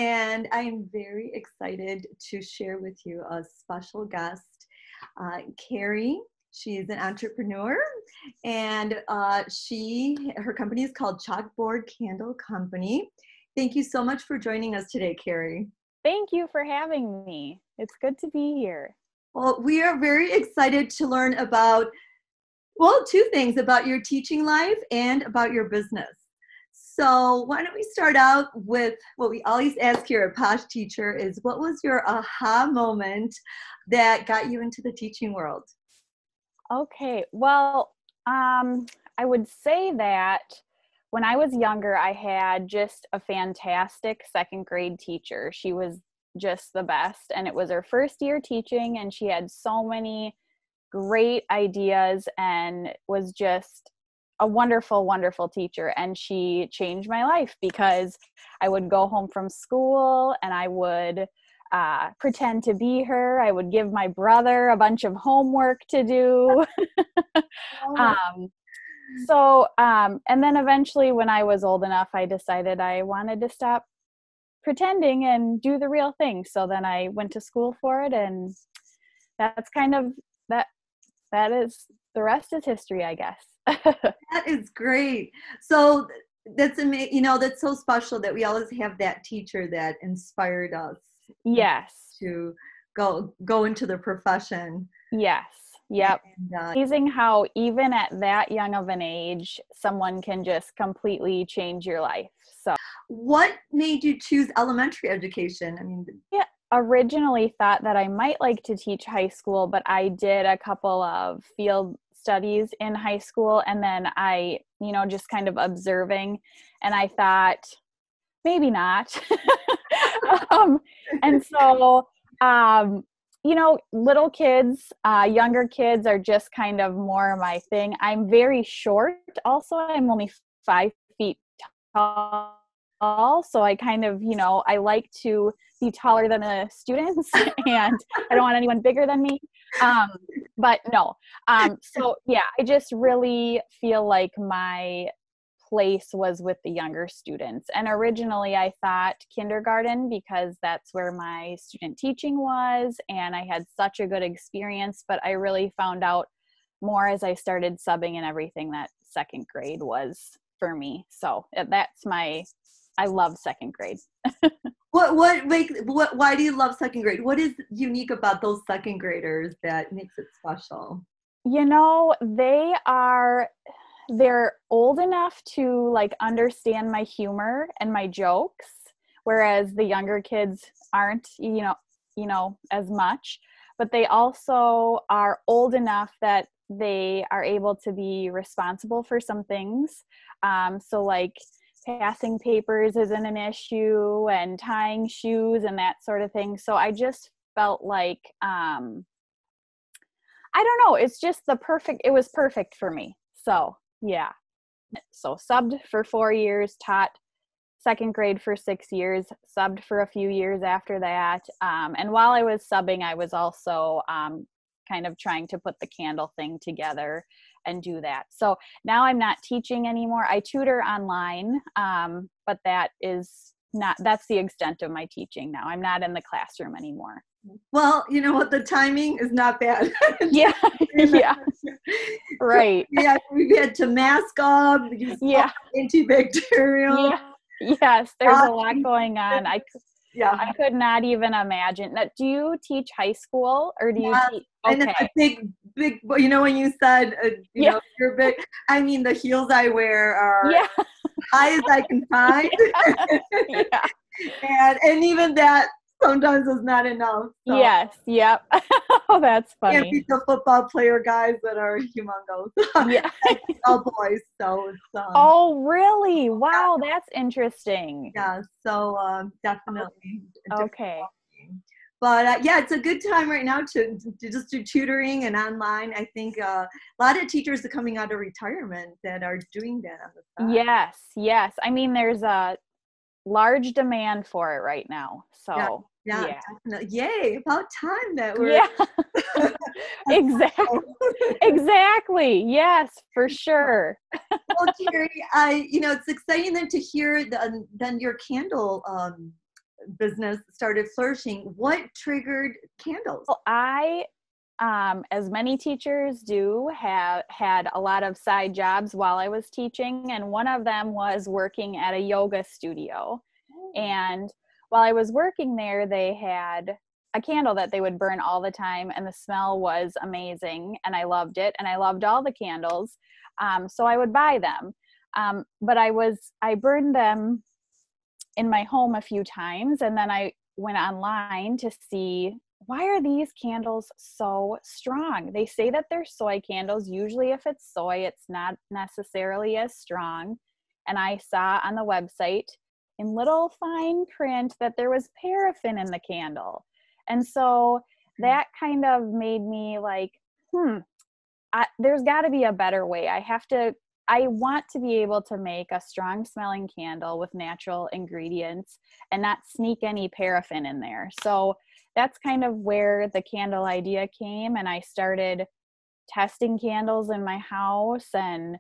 and I am very excited to share with you a special guest, Kari. She's an entrepreneur, and her company is called Chalkboard Candle Company. Thank you so much for joining us today, Kari. Thank you for having me. It's good to be here. Well, we are very excited to learn about, two things, about your teaching life and about your business. So why don't we start out with what we always ask here at Poshteacher is, what was your aha moment that got you into the teaching world? Okay, well, I would say that when I was younger, I had just a fantastic second grade teacher. She was just the best, and it was her first year teaching, and she had so many great ideas and was just a wonderful, wonderful teacher. And she changed my life because I would go home from school and I would pretend to be her. I would give my brother a bunch of homework to do. And then eventually when I was old enough, I decided I wanted to stop pretending and do the real thing. So then I went to school for it, and that's kind of that is, the rest is history, I guess. That is great. So that's amazing. That's so special that we always have that teacher that inspired us. Yes. To go into the profession. Yes. Yep. And, amazing how even at that young of an age, someone can just completely change your life. So what made you choose elementary education? Originally thought that I might like to teach high school, but I did a couple of field studies in high school, and then I, just kind of observing, and I thought maybe not. And so, little kids, younger kids are just kind of more my thing. I'm very short. Also, I'm only 5 feet tall. So I kind of, I like to be taller than the students, and I don't want anyone bigger than me. But no. So yeah, I just really feel like my place was with the younger students. And originally I thought kindergarten because that's where my student teaching was, and I had such a good experience, but I really found out more as I started subbing and everything that second grade was for me. So I love second grade. Why do you love second grade? What is unique about those second graders that makes it special? They're old enough to understand my humor and my jokes, whereas the younger kids aren't, as much, but they also are old enough that they are able to be responsible for some things. So passing papers isn't an issue, and tying shoes and that sort of thing. So I just felt like, I don't know, it's just it was perfect for me. So yeah. So subbed for 4 years, taught second grade for 6 years, subbed for a few years after that. And while I was subbing, I was also kind of trying to put the candle thing together and do that. So now I'm not teaching anymore. I tutor online, but that's the extent of my teaching now. I'm not in the classroom anymore. Well, you know what? The timing is not bad. Yeah. Yeah. Right. Yeah. We had to mask up. Yeah. Antibacterial. Yeah. Yes. There's a lot going on. I could not even imagine. Now, do you teach high school, or do you teach? Okay. And it's a big, when you said, you're big, the heels I wear are high as I can find. Yeah. And even that sometimes is not enough. So. Yes. Yep. Oh, that's funny. Can't beat the football player guys that are humongous. Yeah. All boys. So it's, oh, really? Wow. That's interesting. Yeah. So definitely. Okay. But it's a good time right now to just do tutoring and online. I think a lot of teachers are coming out of retirement that are doing that on the side. Yes. Yes. There's a large demand for it right now. So yeah. Definitely. Yay, about time that we're exactly. Yes, for sure. Well, Kari, it's exciting then to hear then your candle business started flourishing. What triggered candles? Well, I, as many teachers do, have had a lot of side jobs while I was teaching, and one of them was working at a yoga studio. And while I was working there, they had a candle that they would burn all the time, and the smell was amazing, and I loved it, and I loved all the candles. So I would buy them. But I burned them in my home a few times, and then I went online to see, why are these candles so strong? They say that they're soy candles. Usually if it's soy, it's not necessarily as strong. And I saw on the website in little fine print that there was paraffin in the candle. And so that kind of made me like, there's got to be a better way. I want to be able to make a strong smelling candle with natural ingredients and not sneak any paraffin in there. So that's kind of where the candle idea came. And I started testing candles in my house, and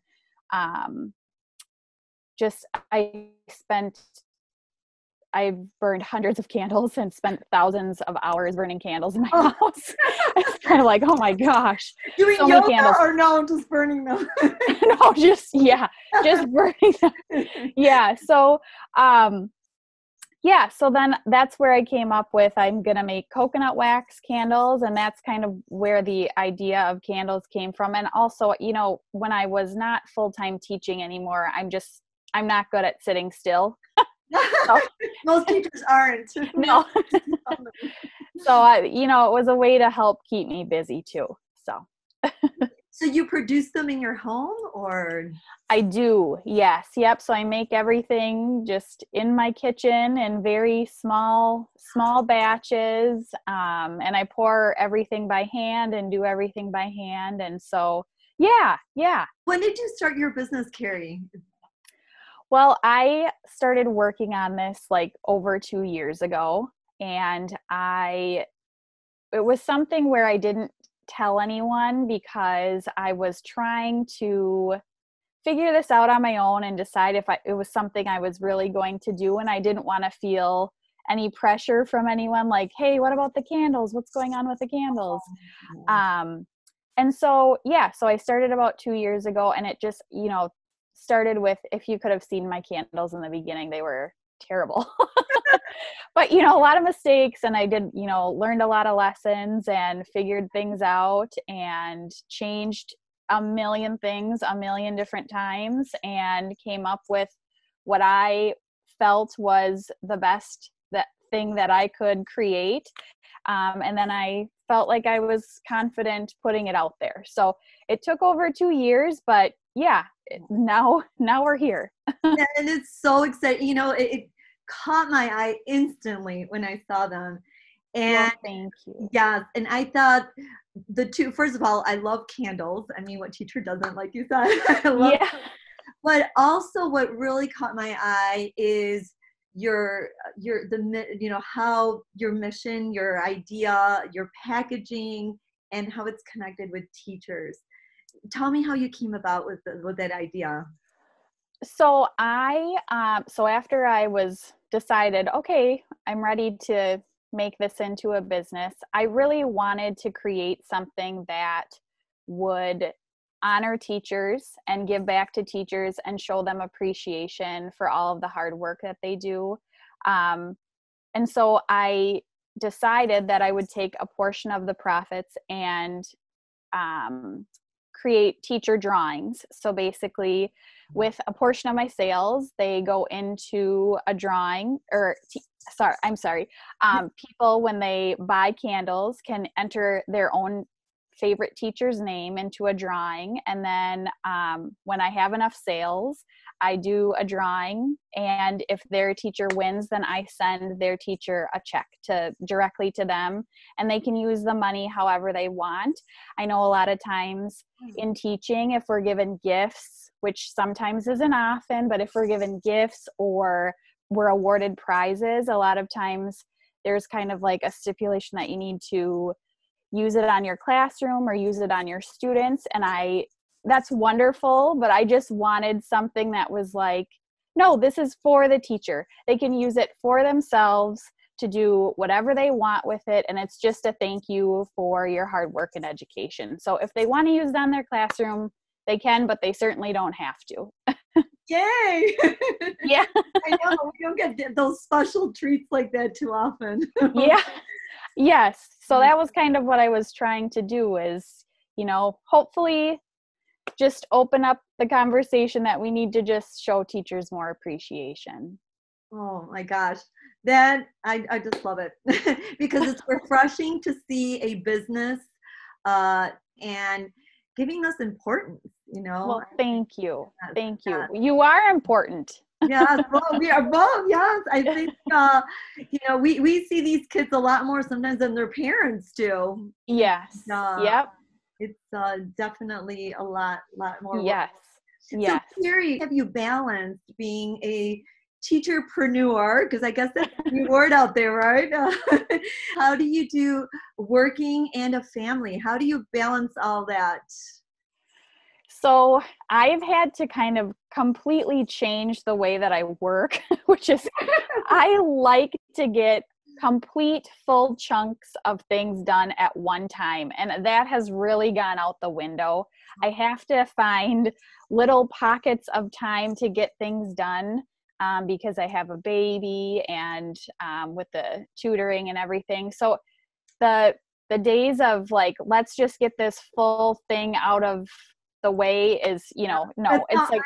I've burned hundreds of candles and spent thousands of hours burning candles in my house. It's kind of like, oh my gosh. Doing so yoga candles. Or no, just burning them? No, just burning them. Yeah. So, so then that's where I came up with, I'm going to make coconut wax candles. And that's kind of where the idea of candles came from. And also, when I was not full-time teaching anymore, I'm not good at sitting still. So, most teachers aren't. No. So it was a way to help keep me busy too. So you produce them in your home, or? I do. Yes. Yep. So I make everything just in my kitchen in very small batches. And I pour everything by hand and do everything by hand. And so, yeah. When did you start your business, Kari? Well, I started working on this like over 2 years ago, and it was something where I didn't tell anyone because I was trying to figure this out on my own and decide if it was something I was really going to do, and I didn't want to feel any pressure from anyone like, hey, what about the candles? What's going on with the candles? And so, so I started about 2 years ago, and it just, started with, if you could have seen my candles in the beginning, they were terrible. But, a lot of mistakes, and I did, learned a lot of lessons and figured things out and changed a million things a million different times and came up with what I felt was the best thing that I could create. And then I felt like I was confident putting it out there. So it took over 2 years, but now we're here. And it's so exciting. It caught my eye instantly when I saw them. And thank you. Yes. And I thought first of all, I love candles. I mean, what teacher doesn't, like you said? I love them. But also what really caught my eye is how your mission, your idea, your packaging, and how it's connected with teachers. Tell me how you came about with that idea. So after I was decided, okay, I'm ready to make this into a business, I really wanted to create something that would honor teachers and give back to teachers and show them appreciation for all of the hard work that they do. And so I decided that I would take a portion of the profits and create teacher drawings. So basically, with a portion of my sales, they go into a drawing, people, when they buy candles, can enter their own favorite teacher's name into a drawing. And then when I have enough sales, I do a drawing. And if their teacher wins, then I send their teacher a check directly to them, and they can use the money however they want. I know a lot of times in teaching, if we're given gifts, which sometimes isn't often, but if we're given gifts or we're awarded prizes, a lot of times there's kind of like a stipulation that you need to use it on your classroom or use it on your students. And that's wonderful, but I just wanted something that was like, no, this is for the teacher. They can use it for themselves. to do whatever they want with it. And it's just a thank you for your hard work in education. So if they want to use it on their classroom, they can, but they certainly don't have to. Yay! Yeah. I know, we don't get those special treats like that too often. Yeah. Yes. So that was kind of what I was trying to do is, hopefully just open up the conversation that we need to just show teachers more appreciation. Oh my gosh. That I just love it because it's refreshing to see a business and giving us importance, Well, thank you. Thank you. Yes. You are important. Yes, well, we are both. Yes, I think we see these kids a lot more sometimes than their parents do. Yes. Yep. It's definitely a lot more. Yes. Work. Yes. So, Kari, have you balanced being a teacherpreneur? Because I guess that's a new word out there, right? How do you do working and a family? How do you balance all that? So I've had to kind of completely change the way that I work, which is I like to get complete full chunks of things done at one time. And that has really gone out the window. I have to find little pockets of time to get things done because I have a baby and with the tutoring and everything. So the days of like, let's just get this full thing out of the way is, no, it's like,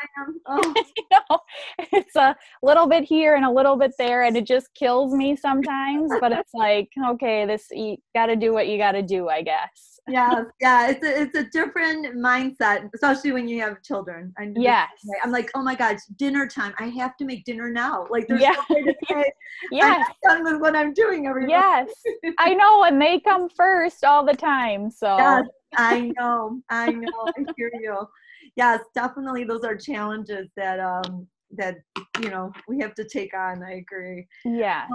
it's a little bit here and a little bit there and it just kills me sometimes, but it's like, okay, you got to do what you got to do, I guess. Yeah. It's a different mindset, especially when you have children. Yes. I'm like, oh my gosh, dinner time. I have to make dinner now. Like there's no way to say, yes. I'm not done with what I'm doing every day. Yes. I know, and they come first all the time. So yes, I know. I hear you. Yes, definitely. Those are challenges that we have to take on. I agree. Yeah.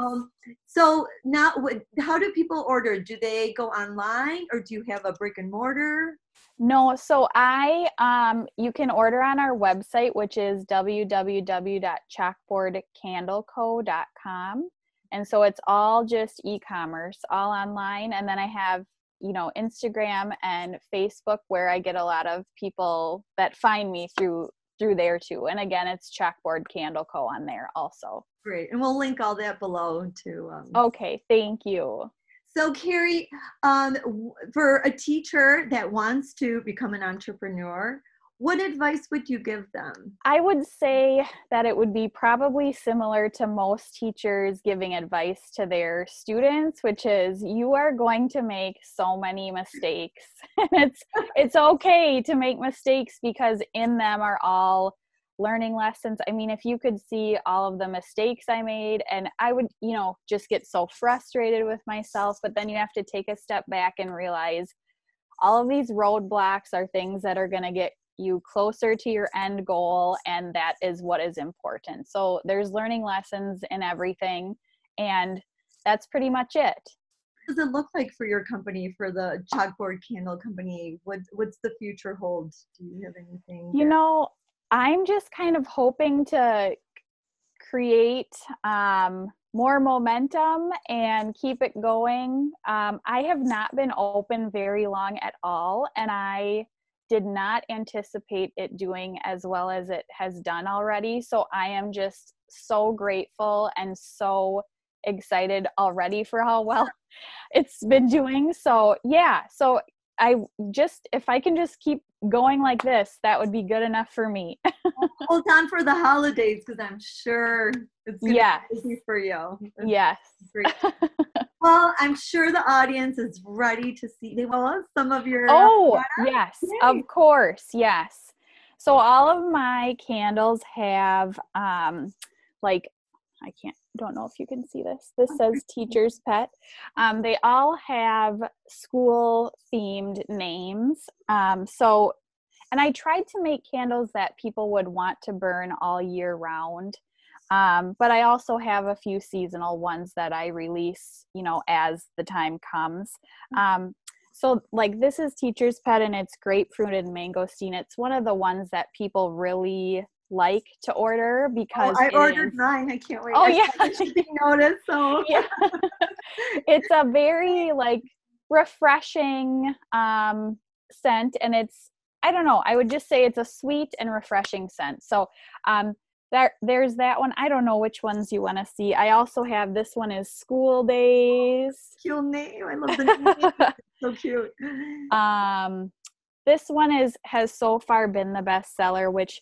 So now, how do people order? Do they go online or do you have a brick and mortar? No, so you can order on our website, which is www.chalkboardcandleco.com. And so it's all just e-commerce, all online. And then I have, Instagram and Facebook where I get a lot of people that find me through there too. And again, it's Chalkboard Candle Co. on there also. Great. And we'll link all that below too. Okay. Thank you. So Kari, for a teacher that wants to become an entrepreneur, what advice would you give them? I would say that it would be probably similar to most teachers giving advice to their students, which is you are going to make so many mistakes. It's okay to make mistakes because in them are all learning lessons. I mean, if you could see all of the mistakes I made, and I would, just get so frustrated with myself, but then you have to take a step back and realize all of these roadblocks are things that are going to get you closer to your end goal, and that is what is important. So there's learning lessons in everything, and that's pretty much it. What does it look like for your company, for the Chalkboard Candle Company? What's the future hold? Do you have anything? I'm just kind of hoping to create more momentum and keep it going. I have not been open very long at all, and I did not anticipate it doing as well as it has done already. So I am just so grateful and so excited already for how well it's been doing. So yeah, so if I can just keep going like this, that would be good enough for me. Hold on for the holidays, because I'm sure it's going to be busy for you. Yes. Great. Well, I'm sure the audience is ready to see some of your yes, yay. Of course, yes. So all of my candles have don't know if you can see this. This says Teacher's Pet. They all have school themed names. And I tried to make candles that people would want to burn all year round. But I also have a few seasonal ones that I release, as the time comes. So like this is Teacher's Pet, and it's grapefruit and mangosteen. It's one of the ones that people really like to order because I ordered mine. I can't wait. Oh yeah, I should be noticed. So yeah. It's a very like refreshing scent, and it's, I don't know, I would just say it's a sweet and refreshing scent. So there's that one. I don't know which ones you want to see. I also have, this one is School Days. Cute name. I love the name. So cute. This one has so far been the best seller, which,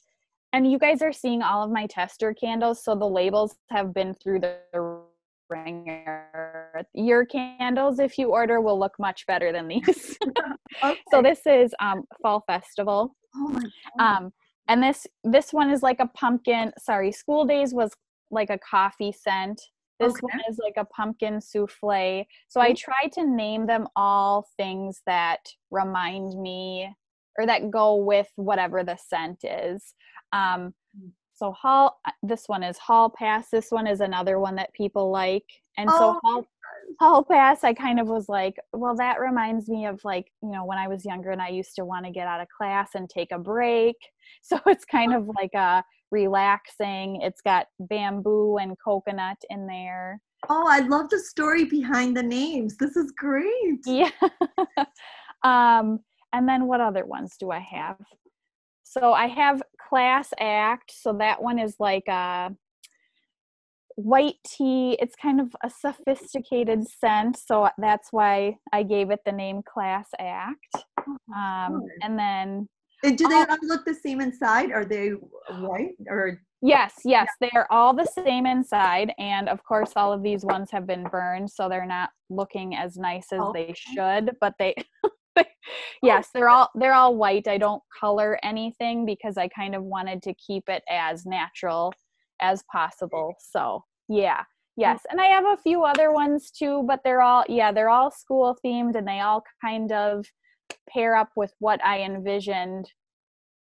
and you guys are seeing all of my tester candles, so the labels have been through the ringer. Your candles, if you order, will look much better than these. Okay. So this is Fall Festival. Oh my God. And this one is like a pumpkin. Sorry, School Days was like a coffee scent. This one is like a pumpkin souffle. So I try to name them all things that remind me or that go with whatever the scent is. So this one is Hall Pass. This one is another one that people like. And so Hall Pass, I kind of was like, well, that reminds me of like, you know, when I was younger and I used to want to get out of class and take a break. So it's kind of like a relaxing. It's got bamboo and coconut in there. Oh, I love the story behind the names. This is great. Yeah. And then what other ones do I have? So I have Class Act. So that one is like a white tea. It's kind of a sophisticated scent. So that's why I gave it the name Class Act. And then. And do they all look the same inside? Are they white or? Yes, they are all the same inside, and of course all of these ones have been burned, so they're not looking as nice as they should, but they yes, they're all white. I don't color anything because I kind of wanted to keep it as natural as possible. So yes, and I have a few other ones too, but they're all school themed, and they all kind of pair up with what I envisioned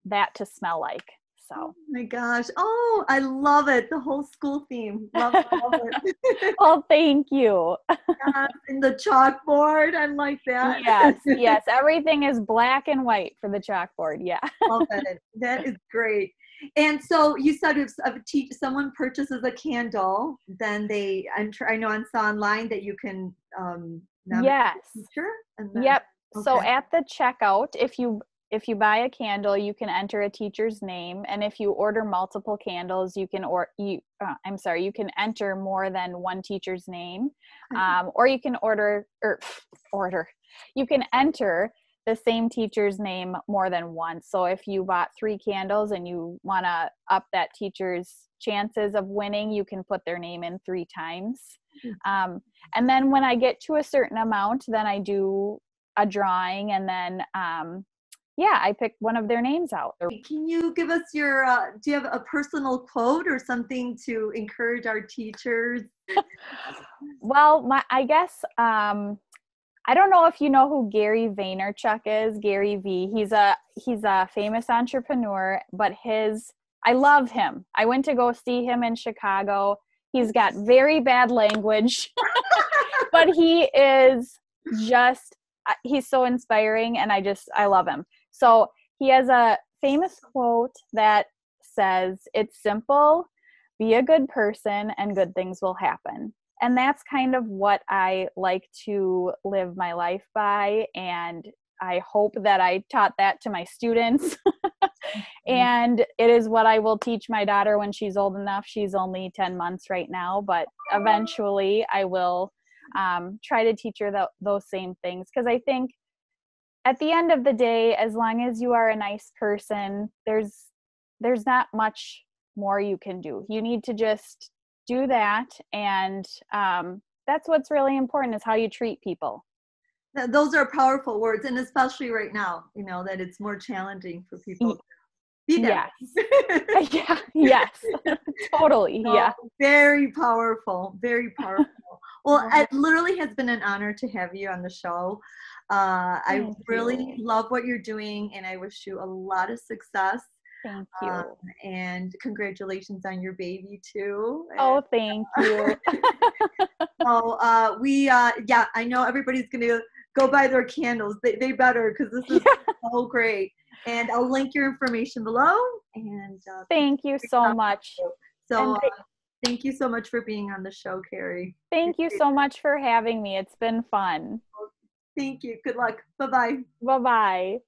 that to smell like. So. Oh my gosh. Oh, I love it. The whole school theme. Love it. Well, thank you. And the chalkboard, I'm like that. Yes. Everything is black and white for the chalkboard. Yeah. Love it. That is great. And so you said if someone purchases a candle, then they enter. I know I saw online that you can yes. teacher. Then, yep. Okay. So at the checkout, if you buy a candle, you can enter a teacher's name, and if you order multiple candles, you can you can enter more than one teacher's name, or you can you can enter the same teacher's name more than once. So if you bought 3 candles and you want to up that teacher's chances of winning, you can put their name in 3 times. And then when I get to a certain amount, then I do a drawing, and then I pick one of their names out. Can you give us your do you have a personal quote or something to encourage our teachers? Well, I guess I don't know if you know who Gary Vaynerchuk is. Gary V. He's a famous entrepreneur, but I love him. I went to go see him in Chicago. He's got very bad language, but he is just, he's so inspiring, and I love him. So he has a famous quote that says, "It's simple, be a good person, and good things will happen." And that's kind of what I like to live my life by. And I hope that I taught that to my students. And it is what I will teach my daughter when she's old enough. She's only 10 months right now, but eventually I will try to teach her those same things. Because I think at the end of the day, as long as you are a nice person, there's not much more you can do. You need to just do that, and that's what's really important, is how you treat people. Those are powerful words, and especially right now, you know, that it's more challenging for people to be there. Yes. Yes. Totally. So, yeah. Very powerful. Very powerful. Well, it literally has been an honor to have you on the show. I really love what you're doing, and I wish you a lot of success. Thank you. And congratulations on your baby too. Oh, thank you. So I know everybody's going to go buy their candles. They better, because this is so great. And I'll link your information below. And thank you so much. So Thank you so much for being on the show, Kari. Thank you so much for having me. It's been fun. Thank you. Good luck. Bye-bye. Bye-bye.